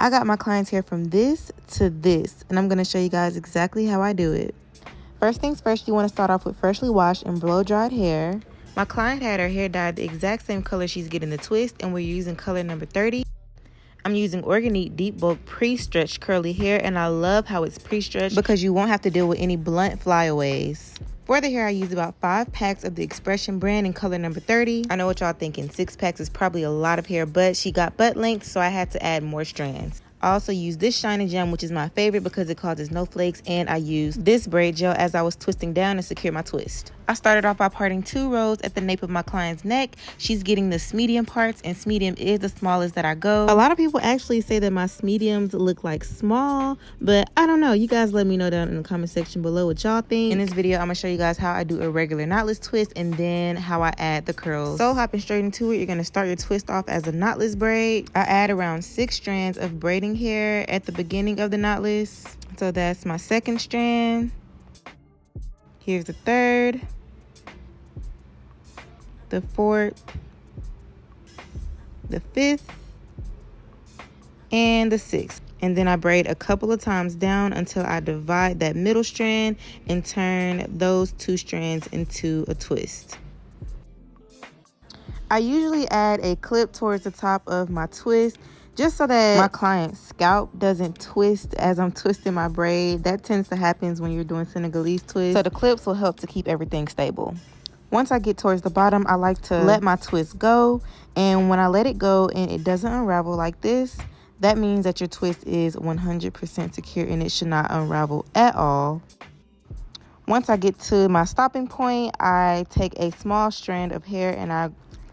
I got my client's hair from this to this, and I'm going to show you guys exactly how I do it. First things first, you want to start off with freshly washed and blow-dried hair. My client had her hair dyed the exact same color she's getting the twist, and we're using color number 30. I'm using Organique Deep Bulk Pre-Stretched Curly Hair, and I love how it's pre-stretched because you won't have to deal with any blunt flyaways. For the hair, I used about 5 packs of the Xpression brand in color number 30. I know what y'all thinking, 6 packs is probably a lot of hair, but she got butt length, so I had to add more strands. I also used this shiny gem, which is my favorite because it causes no flakes, and I used this braid gel as I was twisting down to secure my twist. I started off by parting 2 rows at the nape of my client's neck. She's getting the medium parts, and medium is the smallest that I go. A lot of people actually say that my mediums look like small, but I don't know. You guys let me know down in the comment section below what y'all think. In this video, I'm gonna show you guys how I do a regular knotless twist and then how I add the curls. So hopping straight into it, you're gonna start your twist off as a knotless braid. I add around 6 strands of braiding hair at the beginning of the knotless. So that's my 2nd strand. Here's the 3rd, the 4th, the 5th, and the 6th. And then I braid a couple of times down until I divide that middle strand and turn those 2 strands into a twist. I usually add a clip towards the top of my twist just so that my client's scalp doesn't twist as I'm twisting my braid. That tends to happen when you're doing Senegalese twists. So the clips will help to keep everything stable. Once I get towards the bottom, I like to let my twist go. And when I let it go and it doesn't unravel like this, that means that your twist is 100% secure and it should not unravel at all. Once I get to my stopping point, I take a small strand of hair and I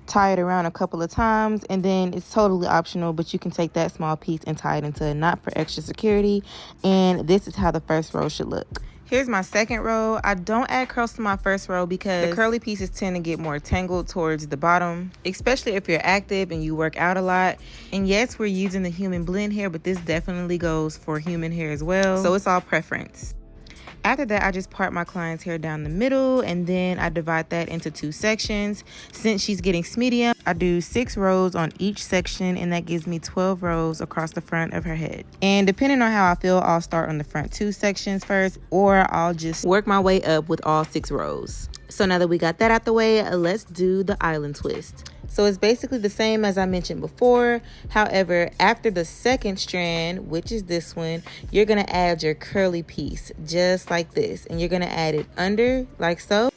tie it around a couple of times, and then it's totally optional, but you can take that small piece and tie it into a knot for extra security. And this is how the first row should look. Here's my 2nd row. I don't add curls to my 1st row because the curly pieces tend to get more tangled towards the bottom, especially if you're active and you work out a lot. And yes, we're using the human blend hair, but this definitely goes for human hair as well, so it's all preference. After that, I just part my client's hair down the middle, and then I divide that into 2 sections. Since she's getting medium, I do 6 rows on each section, and that gives me 12 rows across the front of her head. And depending on how I feel, I'll start on the front 2 sections first, or I'll just work my way up with all 6 rows. So now that we got that out the way, let's do the island twist. So it's basically the same as I mentioned before. However, after the 2nd strand, which is this one, you're going to add your curly piece just like this. And you're going to add it under like so.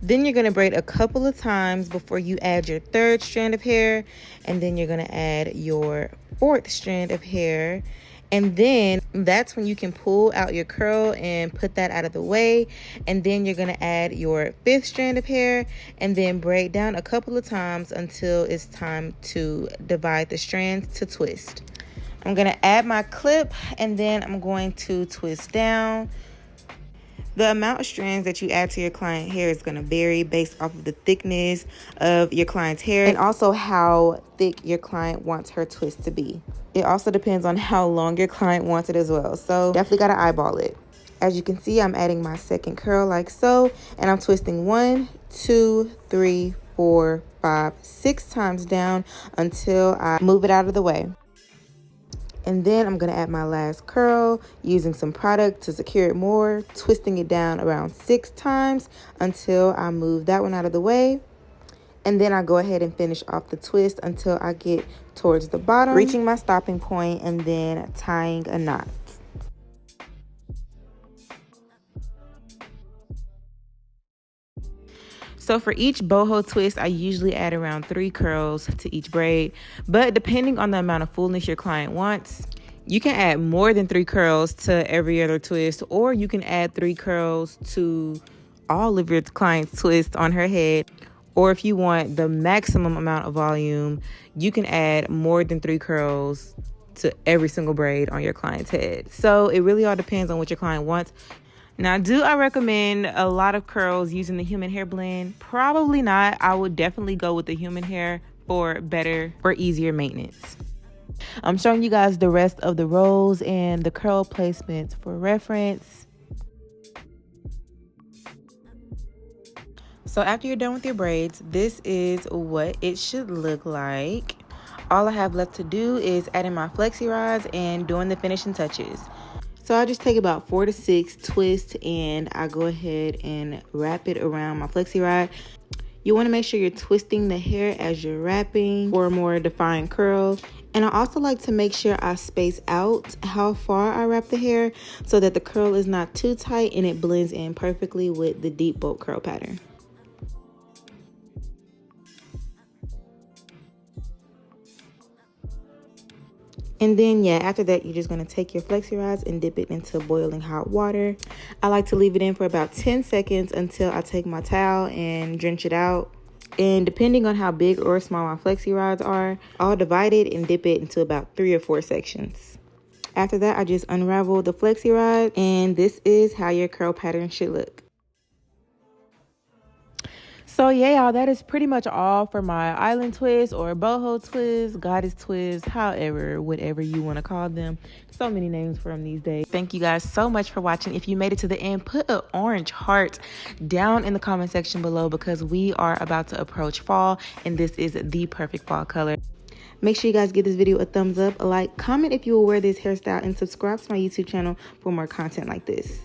Then you're going to braid a couple of times before you add your 3rd strand of hair. And then you're going to add your 4th strand of hair. And then that's when you can pull out your curl and put that out of the way. And then you're going to add your 5th strand of hair and then braid down a couple of times until it's time to divide the strands to twist. I'm going to add my clip and then I'm going to twist down. The amount of strands that you add to your client hair is going to vary based off of the thickness of your client's hair and also how thick your client wants her twist to be. It also depends on how long your client wants it as well. So definitely got to eyeball it. As you can see, I'm adding my 2nd curl like so, and I'm twisting 1, 2, 3, 4, 5, 6 times down until I move it out of the way. And then I'm going to add my last curl using some product to secure it more, twisting it down around 6 times until I move that one out of the way. And then I go ahead and finish off the twist until I get towards the bottom, reaching my stopping point and then tying a knot. So for each boho twist, I usually add around 3 curls to each braid, but depending on the amount of fullness your client wants, you can add more than 3 curls to every other twist, or you can add 3 curls to all of your client's twists on her head. Or if you want the maximum amount of volume, you can add more than 3 curls to every single braid on your client's head. So it really all depends on what your client wants. Now, do I recommend a lot of curls using the human hair blend? Probably not. I would definitely go with the human hair for better or easier maintenance. I'm showing you guys the rest of the rows and the curl placements for reference. So after you're done with your braids, this is what it should look like. All I have left to do is add in my flexi rods and doing the finishing touches. So I just take about 4 to 6 twists and I go ahead and wrap it around my flexi rod. You want to make sure you're twisting the hair as you're wrapping for a more defined curl. And I also like to make sure I space out how far I wrap the hair so that the curl is not too tight and it blends in perfectly with the deep boat curl pattern. And then, yeah, after that, you're just going to take your flexi rods and dip it into boiling hot water. I like to leave it in for about 10 seconds until I take my towel and drench it out. And depending on how big or small my flexi rods are, I'll divide it and dip it into about 3 or 4 sections. After that, I just unravel the flexi rod, and this is how your curl pattern should look. So yeah, y'all, that is pretty much all for my island twist or boho twist, goddess twist, however, whatever you want to call them. So many names for them these days. Thank you guys so much for watching. If you made it to the end, put an orange heart down in the comment section below because we are about to approach fall and this is the perfect fall color. Make sure you guys give this video a thumbs up, a like, comment if you will wear this hairstyle, and subscribe to my YouTube channel for more content like this.